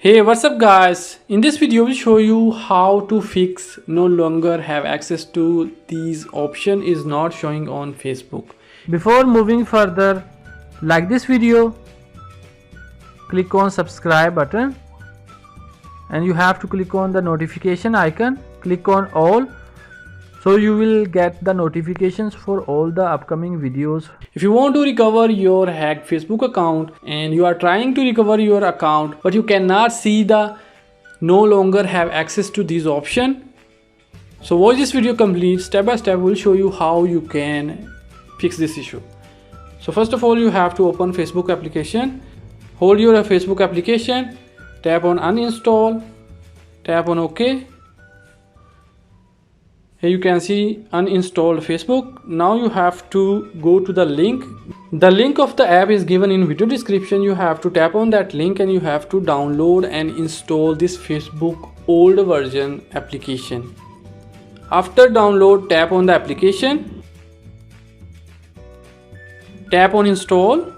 Hey, what's up guys? In this video we'll show you how to fix no longer have access to these option is not showing on Facebook. Before moving further, like this video, click on subscribe button and you have to click on the notification icon, click on all, so you will get the notifications for all the upcoming videos. If you want to recover your hacked Facebook account and you are trying to recover your account but you cannot see the no longer have access to this option, so watch this video complete. Step by step we'll show you how you can fix this issue. So first of all, you have to open Facebook application, hold your Facebook application, tap on uninstall, tap on OK. Here you can see uninstalled Facebook. Now you have to go to the link. The link of the app is given in video description. You have to tap on that link and you have to download and install this Facebook old version application. After download, tap on the application, tap on install.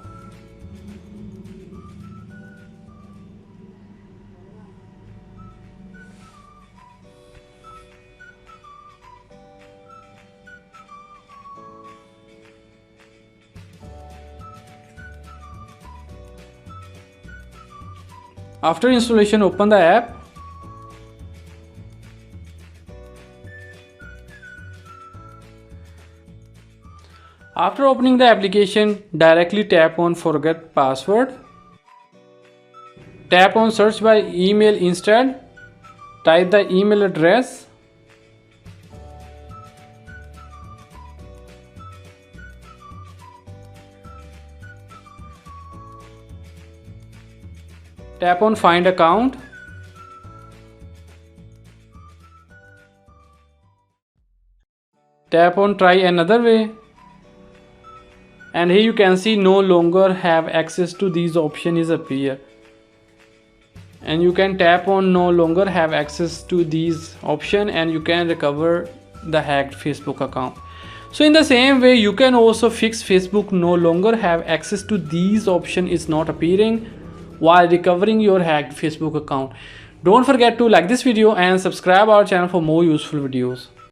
After installation, open the app. After opening the application, directly tap on forget password. Tap on search by email instead. Type the email address. Tap on find account. Tap on try another way. And here you can see no longer have access to these option is appear. And you can tap on no longer have access to these option and you can recover the hacked Facebook account. So in the same way, you can also fix Facebook no longer have access to these option is not appearing while recovering your hacked Facebook account. Don't forget to like this video and subscribe our channel for more useful videos.